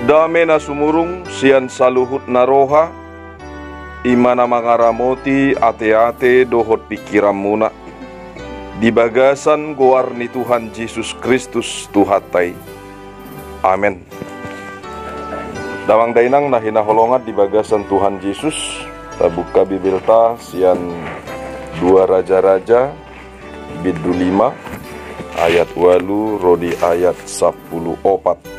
Dame na sumurung sian saluhut naroha, imana mangaramoti ate-ate dohot pikiran muna. Di bagasan goar ni Tuhan Yesus Kristus Tuhatai. Amin. Damang dainang na hinaholongat di bagasan Tuhan Yesus. Tabuka Bibelta sian 2 Raja-Raja Bidu 5 ayat 8 rodi ayat 14.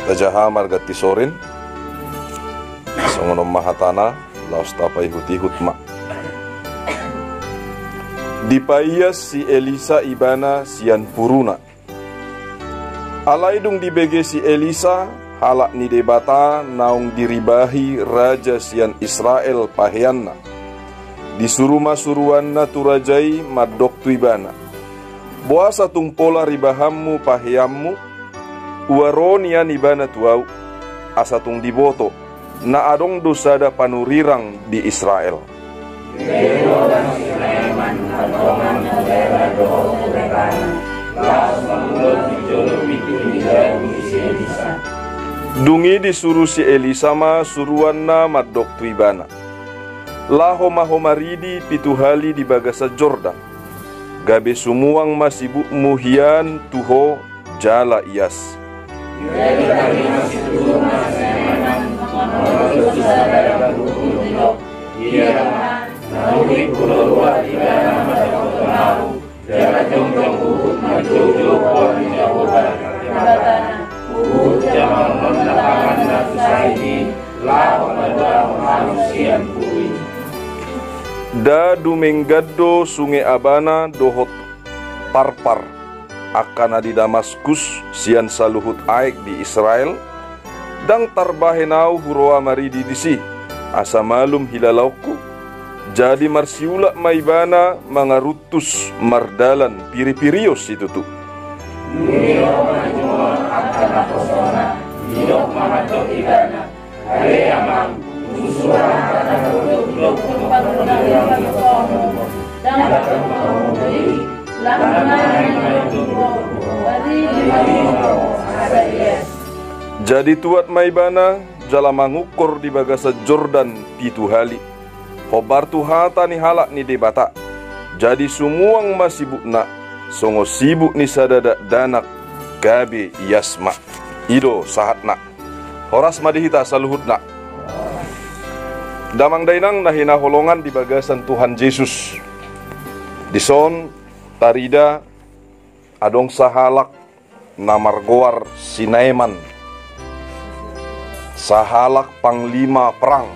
Tajaha margati sorin songonom mahatana laos tapai hutihut ma. Dipaias si Elisa ibana sian puruna. Alaidung dibege si Elisa halak ni debata naung diribahi raja sian Israel pahianna. Disuruh masuruanna turajai madok tu ibana. Boa satung pola ribahammu pahiammu. Uaronia nibana tuau asatung diboto na adong dosada panurirang di Israel. Dungi disuruh si Elisa ma suruanna madok tuibana. Laho mahomaridi pituhali di bagasa Jordan. Gabe sumuang masibuk muhian tuho jala ias. Da dumenggado sungai Abana dohot parpar akana di Damaskus sian saluhut aik di Israel dang tarbahenau huroa maridi disi asa malum hilalauku jadi marsiula maibana mangarutus mardalan piri-pirios itu tu. Jadi tuat maibana jala mangukur di bagasa Jordan pitu hali. Hobar tuhata ni halak ni debata. Jadi sumuang masibukna songo sibuk ni sadada danak gabe yasma. Ido sahatna. Horas madihita saluhutna. Damang dainang nahina holongan di bagasan Tuhan Yesus. Dison tarida adong sahalak namargoar Sinaiman. Sahalak panglima perang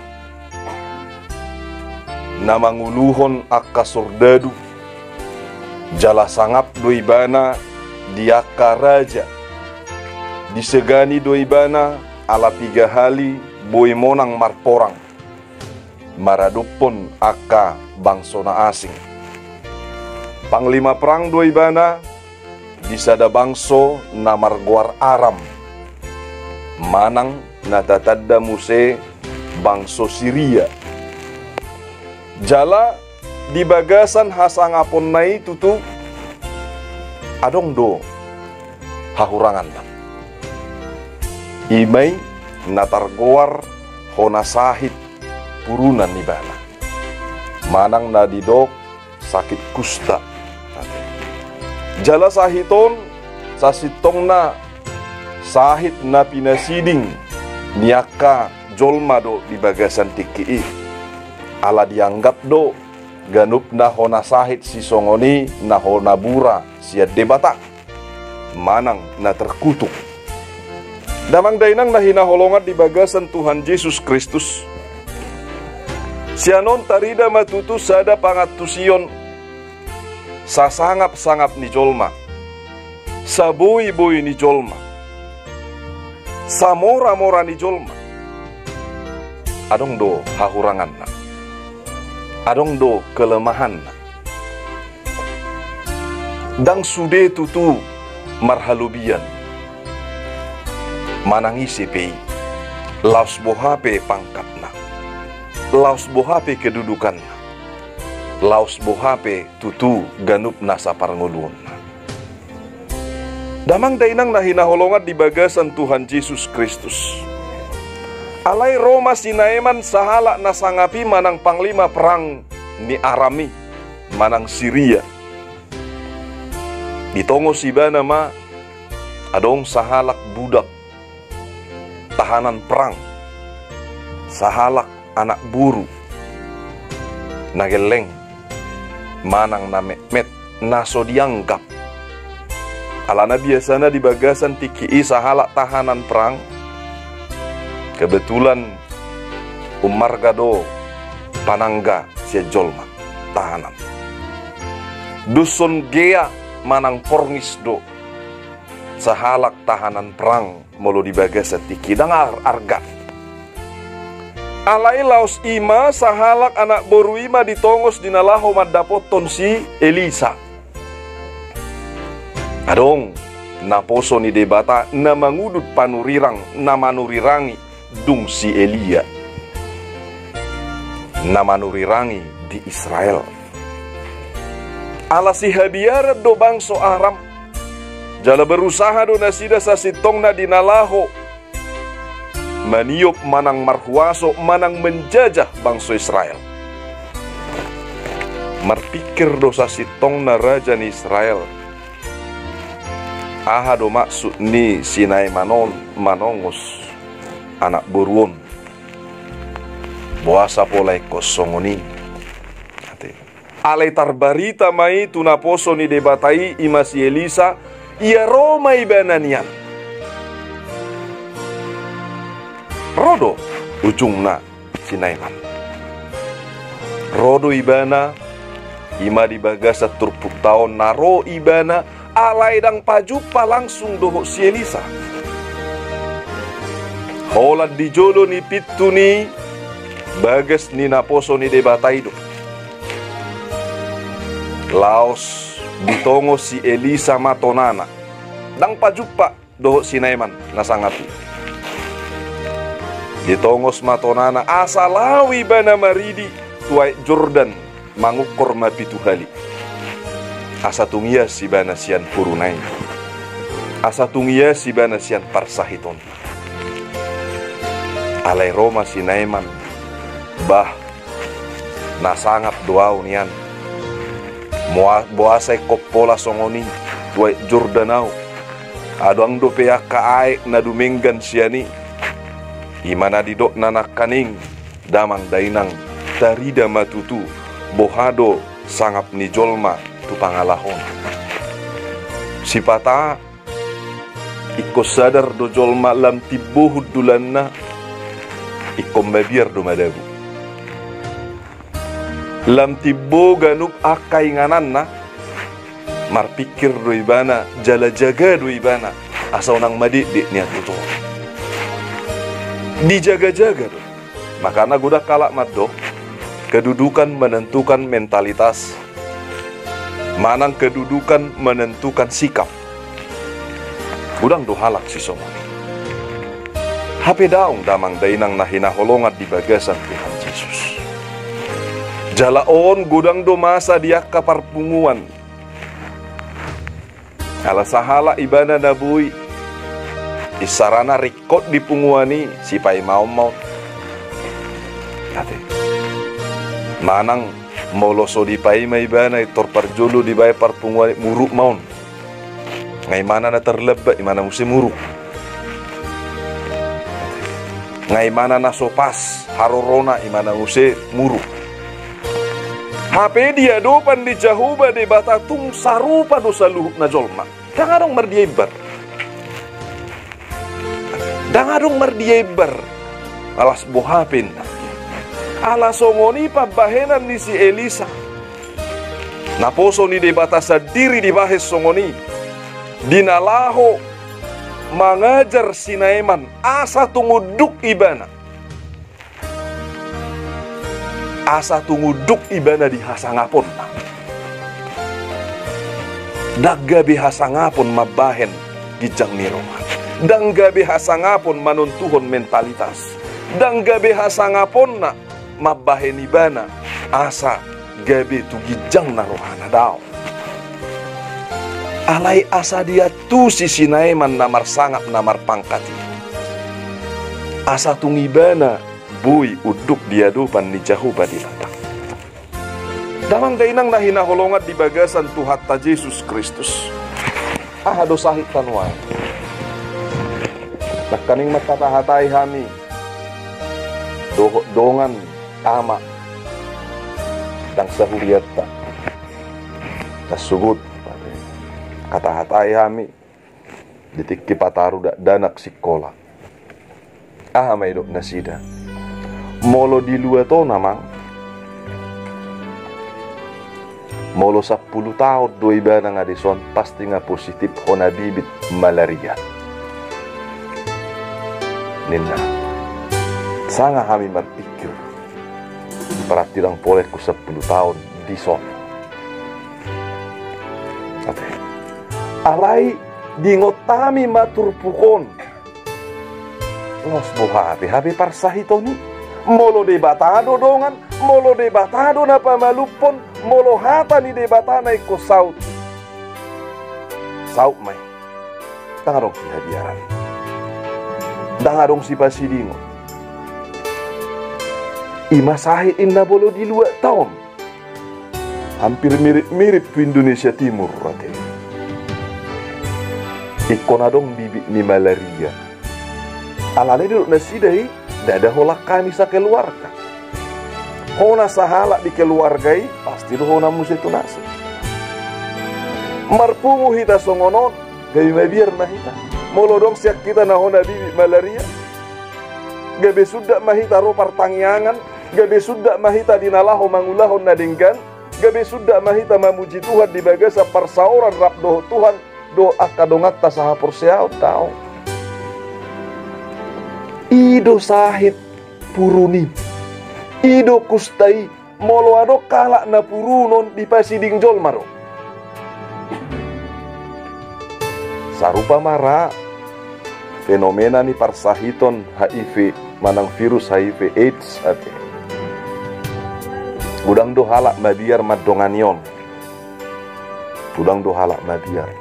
namanguluhon akka sordadu jala sangap doibana diaka raja disegani doibana ala 3 hali boy monang marporang maradupon akka bangsona asing. Panglima perang doibana disada bangso namargoar Aram manang natatadda muse bangso Syria. Jala di bagasan hasangapon nai tutu adong do hahurangan tam. Imay natargoar hona sahit purunan nibana. Manang nadidok sakit kusta. Jala sahiton sasitong na sahit na pinasiding niaka jolma do di bagasan tiki ala dianggap do ganup na hona sahit si songoni na hona bura siya debata manang na terkutuk. Damang dainang na hinaholongan di bagasan Tuhan Yesus Kristus. Sianon tarida matutus sada pangatusion sasangap-sangap ni jolma, saboy-boy ni jolma, samora-mora ni jolma. Adong do hahurangan na, adong do kelemahan na. Dang sude tutu marhalubian, manangisi pei, laos bohape pangkat na, laos bohape kedudukan na. Laos bohape tutu ganup nasa parngulun. Damang dainang nahinaholongat di bagasan Tuhan Yesus Kristus. Alai Roma Sinaiman sahala nasangapi manang panglima perang ni Arami, manang Syria. Ditongo sibana ma adong sahalak budak tahanan perang, sahalak anak buru nageleng manang na met naso dianggap alana biasana di bagasan tiki sahalak tahanan perang. Kebetulan Umar Gado panangga sia jolma tahanan dusun gea manang porngis do sahalak tahanan perang molo di bagasan tiki dangar arga alai laos ima sahalak anak boru ima ditongos dinalaho madapoton si Elisa. Adong naposo ni debata na mangudut panurirang na manurirangi dung si Elia na manurirangi di Israel. Ala si habiara do bangso Aram jala berusaha do nasida sa sitong na dinalaho maniop manang marhuaso manang menjajah bangso Israel. Marpikir dosa sitong na raja ni Israel. Aha do maksud ni Sinai manongos anak buruon. Boasa polai kosongoni. Alai tarbarita mai tunaposo ni debatai imasi Elisa ia Roma ibananian. Rodo ujungna Sinaiman. Rodo ibana ima di bagasa turpuk taon naro ibana alai dang pajupa langsung doho si Elisa. Holat di jolo ni pitu ni bagas ni naposo ni debatai do. Laos ditongo si Elisa matonana dang pajupa doho Sinaiman nasangapi. Ditongos matonana asalawi bana maridi tuai Jordan mangukur mapitu hali. Asa tungia si bana sian purunai. Asa tungia si bana sian parsahiton. Alai Roma Sinaiman bah nasangap doau nian. Boasai kopola songoni tuai Jordanau. Adoang do peak kaai na dumenggan siani. Imana didok nanak kaning damang dainang tarida matutu bohado sangap ni jolma tu pangalahon. Sipata iko sadar do jolma lam tibuhud dulanna iko mabiar do madabu. Lam tibo ganuk akai ngananna marpikir do ibana jala jaga do ibana asa onang madidik niat itu. Dijaga-jaga do. Makana gudak kalak maddo kedudukan menentukan mentalitas. Manang kedudukan menentukan sikap. Udang do halak si somoni. Hape daong damang dainang nahina holongat di bagasan Tuhan Yesus. Jalaon gudang do masa dia kaparpunguan. Ala sahala ibana nabui. Isarana rikot di punguani sipai mau. Ate. Manang moloso di pai mai bana itor parjulu di bai parpunguani muruk maun. Ngai mana na terlebak imana musim muruk. Ngai mana na sopas harorona imana musim muruk. Hape dia dopan di jahuba di batatung sarupa dosa luhuk na jolma. Dangadong merdiebar. Dangadong merdiebar. Alas bohapin. Alas songoni pabahenan ni si Elisa. Naposo ni debata sadiri di bahas songoni. Dinalaho mengajar Sinaiman asa tunguduk ibana. Asa tunguduk ibana di hasangapon. Dagga bihasangapon mabahen gijang ni Roma. Dangga bihasangapon manuntuhon mentalitas. Dangga bihasangapon na mabahen ibana asa gabe tu gijang na rohana daw. Alai asa dia tu sisinai man namar sangap namar pangkati. Asa tungibana bui uduk dia dupan ni jahu badilatak. Damang dainang nahina holongat di bagasan Tuhan ta Yesus Kristus. Ahado sahit tanway. Nakaning matatahatay hami. Dongan ama dang sahuriyat ta. Tasugot katahatay hami. Ditik kipataru danak sikola. May dok nasida. Molo di luar to namang. Molo 10 tahun doi bana nga dison pasti nga positif hona bibit malaria. Nina, sanga kami berpikir para tidang boleh ku 10 tahun dison. Alai dingotami matur pukon. Los buhabi habi parsahitoni. Molo debatado dongan, molo debatado na pamalupon, molo hata ni debatana iko saut. Saut may. Tangarong si hadiaran. Tangarong si pasidingo. Imasahit inna bolo di 2 tahun. Hampir mirip-mirip ke Indonesia Timur ratin. Iko na dong bibit ni malaria. Alane duduk nasidahi. Dada holak kami sa keluarga. Hona sahalak di keluargai pasti do hona musi tunasi. Marpungu hita songonon gabi mabiar na hita. Molodong siak kita na hona bibit malaria. Gabi sudah mahita ro partangyangan. Gabi sudah mahita dinalaho mangulahon na dinggan. Gabi sudah mahita mamuji Tuhan di bagasa parsauran rap doh Tuhan do akadongat ta sahapur seaw tau. Ido sahit puruni. Ido kustai molo ado kalak na purunon di pasiding jolmaro. Sarupa mara fenomena ni parsahiton HIV manang virus HIV AIDS ate. Udang do halak mabiar madonganion. Udang do halak mabiar.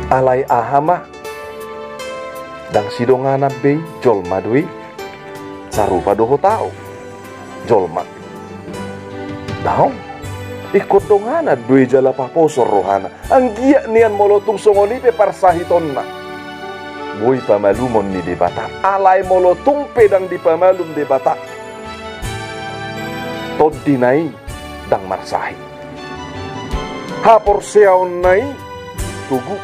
Alai ahama dang sidongana bei jolma doi sarupa doho tau jolma tau ikut dongana doi jala paposor rohana anggia nian molotung songoni pe parsahitonna boi pamalumon ni debata alai molotung pedang di pamalum debata tod dinai dang marsahi hapor seaon nai tugu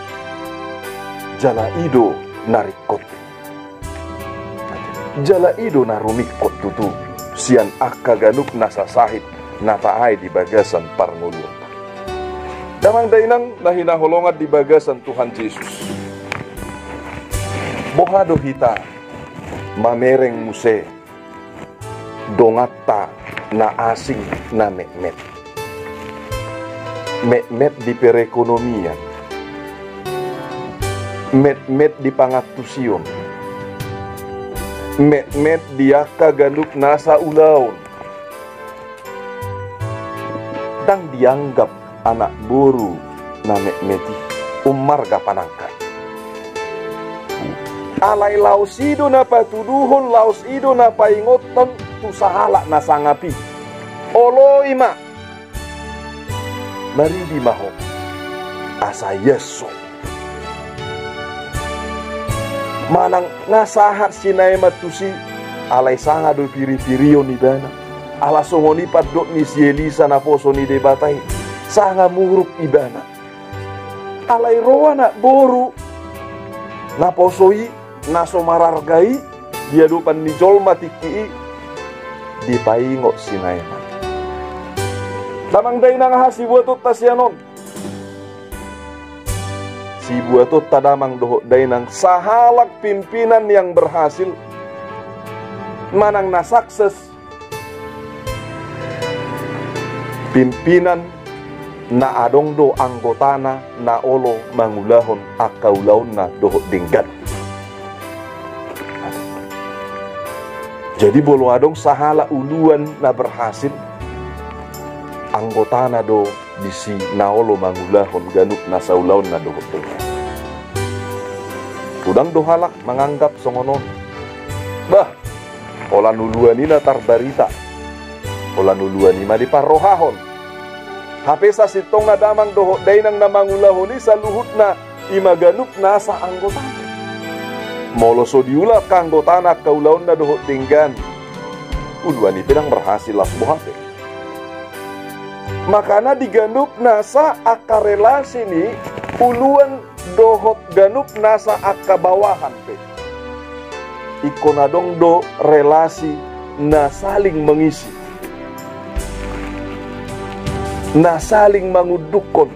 jala ido narikot jala ido narumikot tutu sian akka ganuk nasa sahit nataay di bagasan parngulun damang dainang nahinaholongat di bagasan Tuhan Yesus bohado hita mamereng muse dongata na asing na mekmet di perekonomian met di pangatusion met dia kaganuk nasa ulaon dang dianggap anak boru na meti umarga panangkat alai laos ido na patuduhon laos ido na paingoton tu sahala na sangapi olo ima mari di maho asa yeso manang ngasahat sinay matusi alay sanga do piri-pirio ni bana ala songoni padok ni si Elisa na poso ni debatay sanga muruk ibana alay roa na boru na posoi na somarargai dia dupan ni jolma tiki di paingo sinay man damang day nang hasi buatot tasyanon si buatot tadamang doho dainang sahalak pimpinan yang berhasil manang na sukses pimpinan na adong do anggotana na olo mangulahon akaulaon na doho dinggan jadi bolo adong sahala uluan na berhasil anggotana do disi naolo mangulahon ganuk nasaulaon na dohot dengan. Udang dohalak menganggap songonon. Bah, ola nuluan ina tarbarita. Ola nuluan ima di parrohahon. Hape sa sitong na damang dohot dainang namangulahon sa luhut na imaganuk nasa anggota. Moloso diula kanggota na kaulaon na dohot tinggan. Uluan itu yang berhasil lah buhate. Makana diganuk nasa akar relasi ni uluan dohot ganuk nasa aka bawahan pe. Ikonadong do relasi na saling mengisi, na saling mangudukon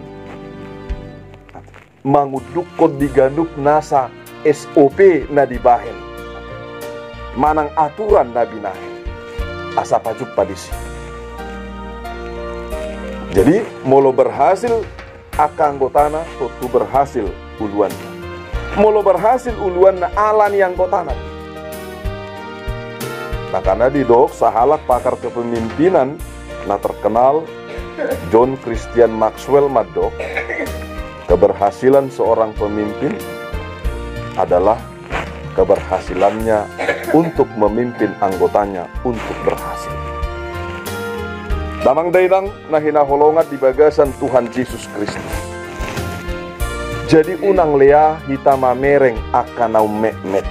diganuk nasa SOP na dibahen, manang aturan na binahen asa pajuk padisi. Jadi molo berhasil aka anggotana tutu berhasil uluan. Molo berhasil uluan na alan yang anggotana. Nah karena di dok sahalak pakar kepemimpinan na terkenal John Christian Maxwell Madok, keberhasilan seorang pemimpin adalah keberhasilannya untuk memimpin anggotanya untuk berhasil. Damang dainang na hinaholongat di bagasan Tuhan Yesus Kristus. Jadi unang lea hita mamereng akanau mek-mek.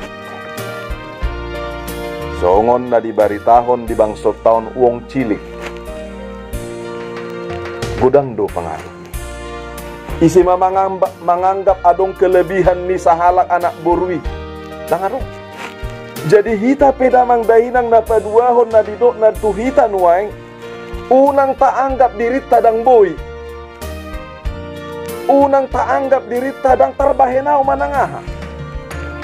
Songon na dibaritahon di bangsot tahun uong cilik. Gudang do pengaruh. Isi menganggap adong kelebihan ni sahalak anak borui. Dangarong. Jadi hita pedamang dainang na paduahon na didok na tuhita nuaeng. Unang taanggap diri tadang boy. Unang taanggap diri tadang tarbahenau manangaha.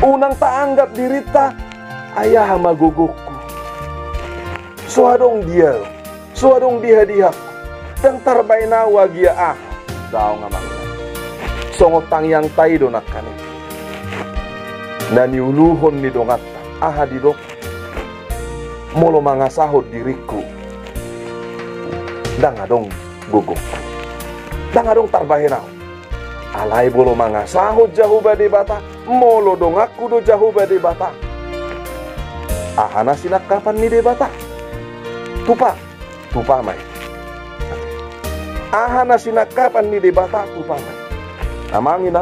Unang taanggap diri ta ayah magugukku. Suadong dia dihaku. Dang tarbahenau wagia Daw ngamang. Songotang yang taido nakane. Nani uluhon ni dongat didok. Molo mangasahod diriku. Dangadong guguk, dangadong tarbahenau. Alai bolo mangasahod jahuba de bata, molo dong aku do jahuba de bata. Ahana sinak kapan ni de bata? Tupa mai. Ahana sinak kapan ni de bata tupa mai. Amangina,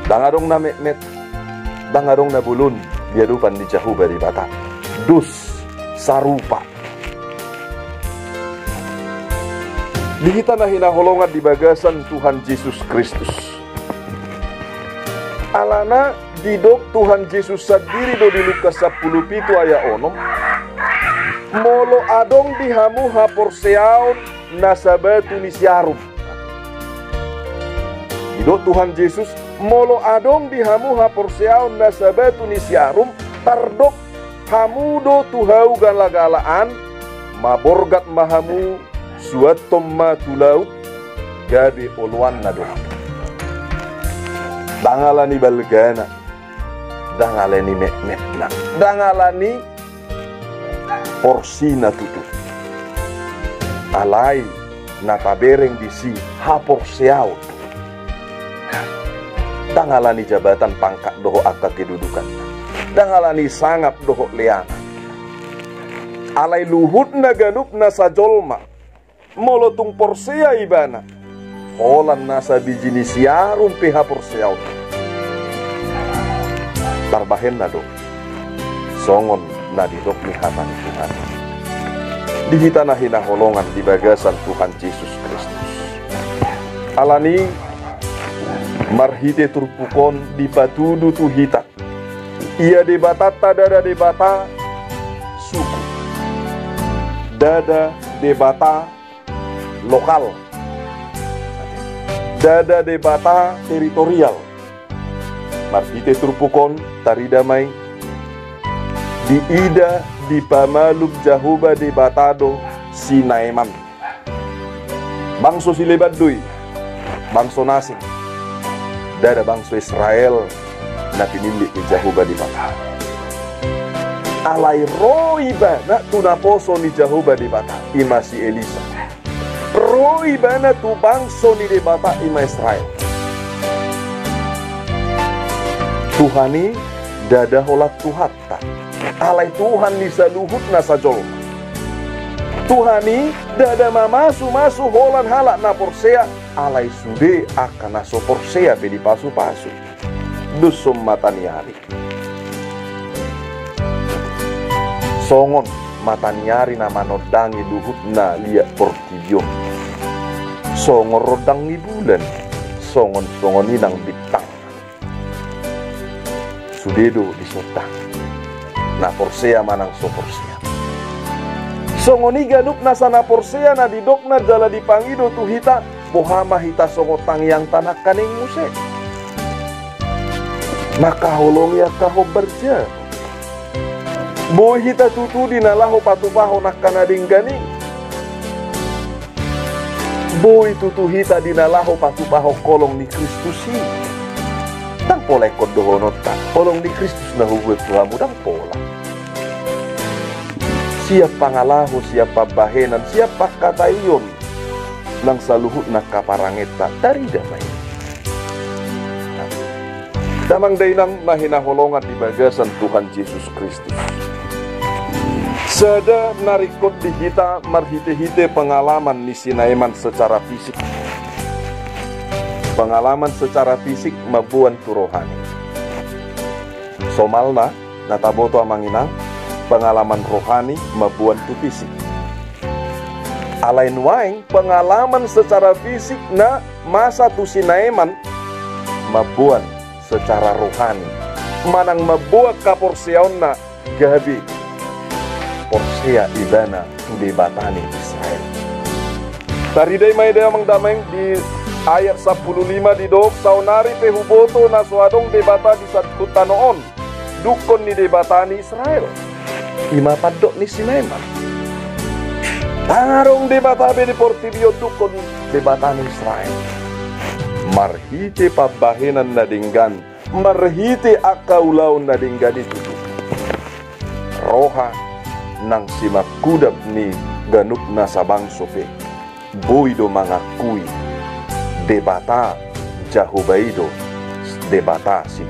dangadong na met, dangadong na bulun, dia dupan di jahuba de bata. Dus sarupa. Dihita na hinaholongan di bagasan Tuhan Yesus Kristus. Alana didok Tuhan Yesus sendiri do di Lukas 10 ayat 6. Molo adong dihamu haporseaon nasabatu nisyarum. Didok Tuhan Yesus molo adong dihamu haporseaon nasabatu nisyarum tardok hamudo tuhau galagalaan maborgat mahamu suatom matulaut gabi oluan na doha. Dangalani balgana, dangalani met-metna, dangalani porsi na tutu. Alai na tabereng disi haporseaut. Dangalani jabatan pangkat doho akak kedudukan. Dangalani sangap doho leana. Alai luhut na ganup na sajolma. Molotung porsea ibana olan nasa bijini siarum pH porseaut tarbahen nado songon nadidok ni hatan Tuhan dihita na hinaholongan di bagasan Tuhan Yesus Kristus alani marhite turpukon di patudu tuhita ia debata dada debata suku dada debata lokal, dada debata teritorial, martite turpukon taridamai, di ida di pamaluk jahuba debatado sinaiman, bangso silebat dui, bangso nasing, dada bangso Israel na pinili di jahuba debata. Alai roiba na tunaposo ni jahuba debata imasi Elisa. Roh ibana tu bangso ni de bata ima Israel. Tuhani dada holat tuhatta. Alai Tuhan ni saluhut na sajolma. Tuhani dada mamasu holan halak na porsea. Alai sude akan naso porsea pedi pasu-pasu. Dusum mataniari. Songon mataniari na manodangi luhut na liat portibion. Songon rodang ni bulan. Songon inang bintang. Sudedo disotang. Na porsea manang so porsea. Songoni ganup na sana porsea na didok na jala dipangido tu hita. Bohama hita songotang yang tanah kaning muse. Maka holong ya kaho berja. Boy hita tutu dinalaho patupaho nak kanading ganing. Boy tutu hita dinalaho patupaho kolong ni Kristusi. Tang pola ikot dohonot tak kolong di Kristus na huwet tuhamu dang pola. Siapa ngalaho, siapa bahenan, siapa katayon nang saluhut na kaparangeta dari damai. Damang dainang mahinaholongan di bagasan Tuhan Yesus Kristus. Sada narikot di kita marhite-hite pengalaman ni sinaiman secara fisik. Pengalaman secara fisik mabuan tu rohani. Somalna nataboto amanginang pengalaman rohani mabuan tu fisik. Alain waing pengalaman secara fisik na masa tu sinaiman mabuan secara rohani. Manang mabuat kaporseon na gabi porsea ibana tu debatani Israel. Tariday may damang dameng di ayat 15 di dok saunari pehuboto na suadong debata di satu tanoon dukon ni debata ni Israel ima padok ni Sinaiman tangarong debata be di portibio dukon debata ni Israel marhite pabahenan na dinggan marhite akaulaw na dinggan itu roha nang simakudap ni ganup na sabang sope boido mangakui debata jahubaido debata si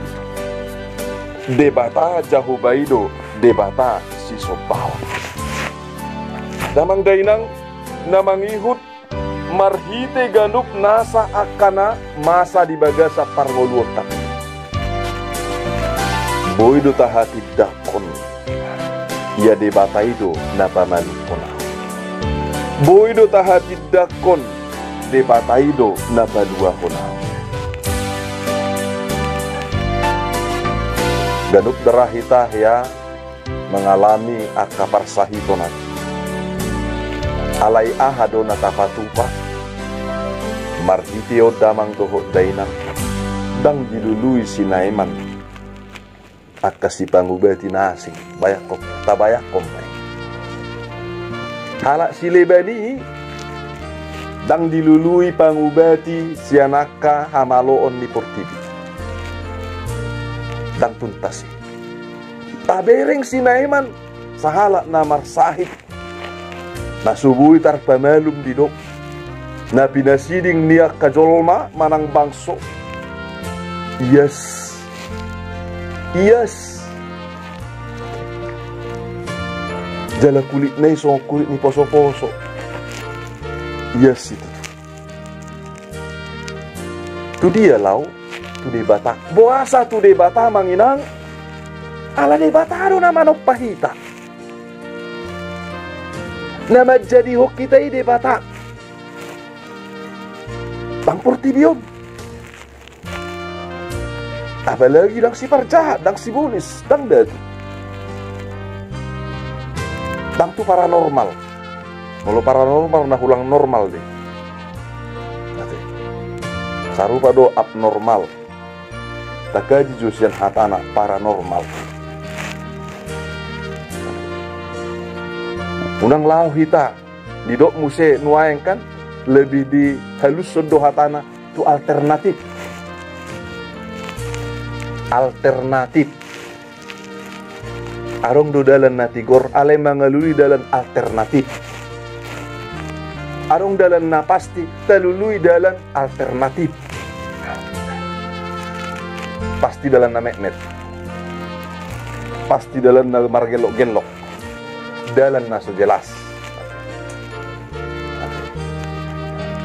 debata jahubaido debata si sobaw damang dainang namangihut marhite ganup nasa akana masa di bagasa parngoluotak boido tahati dakon ya debata itu napamanukona boido tahati dakon debata itu napadua honau. Ganup derahita ya mengalami akapar sahitonat. Alai ahado natapatupa. Marhitio damang dohot dainang. Dang dilului sinaiman. Akasi pangubati nasing. Bayak kok, tabayak kompay. Halak silebani dang dilului pangubati sianaka hamaloon ni portibi dang tuntasi tabereng sinaiman sahala namar sahib nasubui tar pamalum didok na pinasiding niya kajolma manang bangso yes jala kulit na isong kulit ni poso-poso. Yes itu. Tu dia lau, tu debata. Boasa tu debata manginang. Ala debata ro nama no pahita. Nama jadi hok kita i debata. Bang portibion. Apalagi dang si parjahat, dang si bulis, dang dadu. Dang tu paranormal. Kalau paranormal nah ulang normal deh. Sarupa do abnormal. Takaji josian hatana paranormal. Unang lau hita di dok muse nuaeng kan lebih di halus sodo hatana tu alternatif. Alternatif. Arong do dalan natigor ale mangaluli dalan alternatif. Arong dalan na pasti talului dalan alternatif. Pasti dalan na mekmet. Pasti dalan na margelok-gelok. Dalan na so jelas.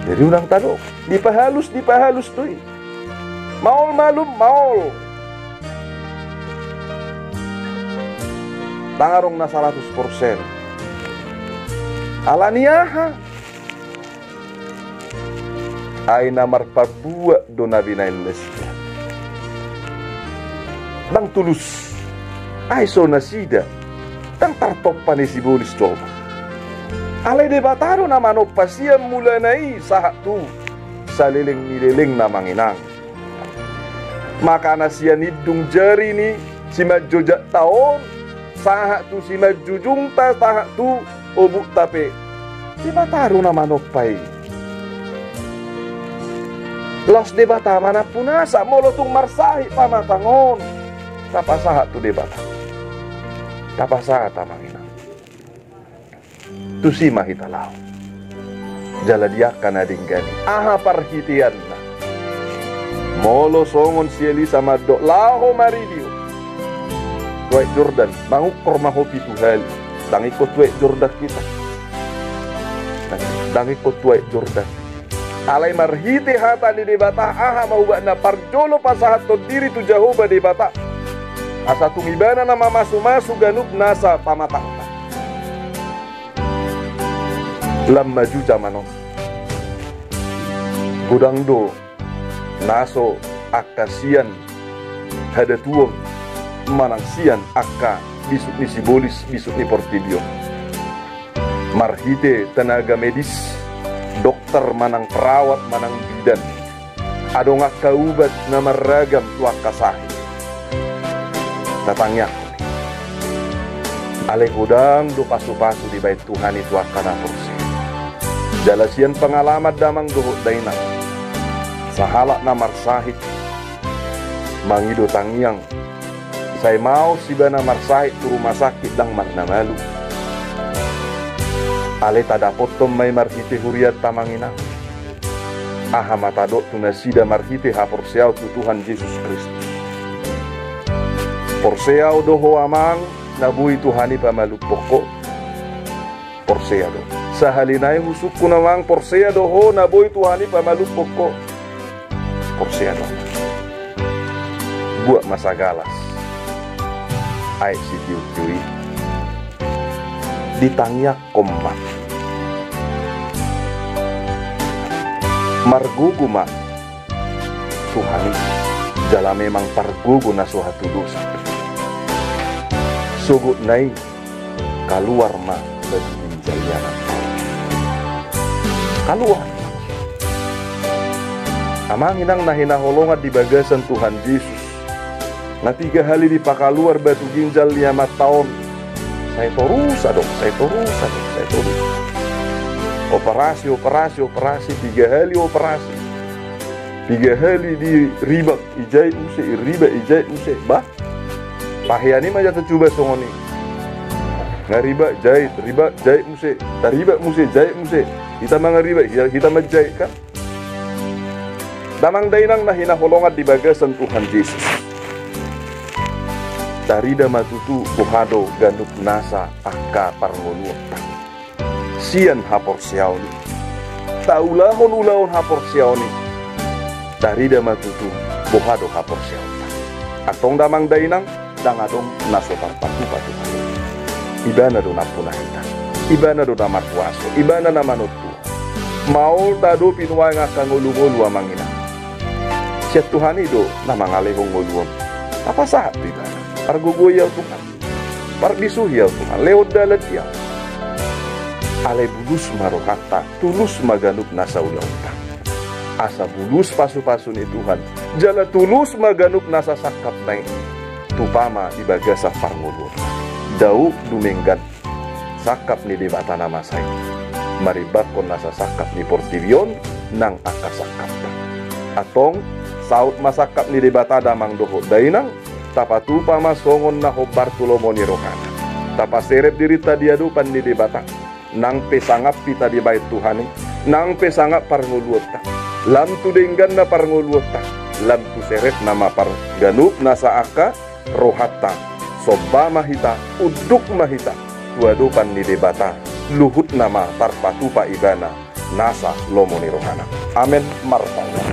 Jadi unang tado, dipahalus tuh. Maul malum maul. Tangarong na 100%. Alaniaha. Ay namar parbua do nabi na ilesya. Dang tulus. Ay so nasida. Dang tartop pa ni sibulis coba. Alay debataro na manopasya mula na sahat tu. Saliling nililing na manginang. Maka nasiya nidung jari ni si majojak taon. Sahat tu si majujung ta sahat tu obuk tape. Debataro na manopay. Los debata manapun asa molotung marsahi pamatangon. Tapasahat tu debata. Tapasahat tamanginang. Tu si mahitalau. Jala dia kana dinggani. Aha parhitian na. Molo songon sieli sama dok laho maridio. Tuai Jordan mangukur mahopi tuhali. Dang ikut tuai Jordan kita. Dang ikut tuai Jordan. Alai marhiti hata di debata aha maubak na parjolo pasahat to diri tu jahoba debata. Asa tumibana nama masu-masu ganup nasa pamatang. Lam maju zamanon. Gudang do naso akasian hada tuong manang sian akka bisuk ni sibolis bisuk ni portibio. Marhite tenaga medis, dokter manang perawat manang bidan. Adong akka ubat na maragam tu akka sahi. Tatangnya ale gudang do pasu-pasu di bait Tuhan itu akka na porsi. Jalasian pengalaman damang dohot dainang. Sahalak na marsahit. Mangido tangyang. Saya mau si bana marsahit tu rumah sakit dang magna malu. Ale tadapot tom may marhite huriat tamanginang. Aha matadok tu nasida marhite ha porseaw tu Tuhan Yesus Kristus. Porseaw doho amang nabui Tuhani pamalu pokok. Porseaw do. Sahalinay husuk ko namang porsea doho na boy Tuhani pamalu pokok. Porsea doho. Buat masagalas. Ay si tiuy ditangyak kombat. Marguguma Tuhani jala memang pargugu na suatu dosa. Sugut nai kaluar ma bagi jaliana. Kaluar. Amang inang nahinaholongan di bagasan Tuhan Yesus. Na 3 hari dipakaluar batu ginjal 5 tahun. Saya terus. Operasi. 3 hari operasi. 3 hari di ribak ijai use. Bah. Pahiani mah jatuh coba songoni. Ngariba jahit muse. Tariba muse jahit muse. Kita mangariba, kita menjahit kan? Damang dainang na hinaholongan di bagasan Tuhan Yesus. Tarida matutu buhado ganuk nasa akka parngoluota. Sian hapor siaoni. Taulahon hapor siaoni. Tarida matutu buhado hapor siaota. Atong damang dainang dangadong nasotar patu-patu. Ibana do napunahita. Ibana do namatwaso. Ibana namanutu. Maul tado pinuwa nga kangulu-ngulu amangina. Siya Tuhan itu namangalehong nguluam. Apa sahat ibana? Parguguyaw Tuhan. Parbisuhiyaw Tuhan. Lewat dalat yaw. Ale bulus marohata. Tulus maganup nasa ulauta. Asa bulus pasu-pasu ni Tuhan. Jala tulus maganup nasa sakap na tupama di bagasa parngulur. Dau dumenggan. Sakap ni debata nama saya. Maribakon nasa sakap ni portivion nang akasakap. Atong saut masakap ni debata damang doho dainang tapatu pamasongon na ho Bartolomo ni Rohana. Tapaserep diri tadiadu pan ni debata nang pesangap pita di bait Tuhani nang pesanga parnguluota lam tu denggan na parnguluota lam tu seret nama parganup nasa aka rohata soba mahita uduk mahita tuadupan ni debata luhut nama parpatu pa ibana nasa lomoni rohana. Amen martaya.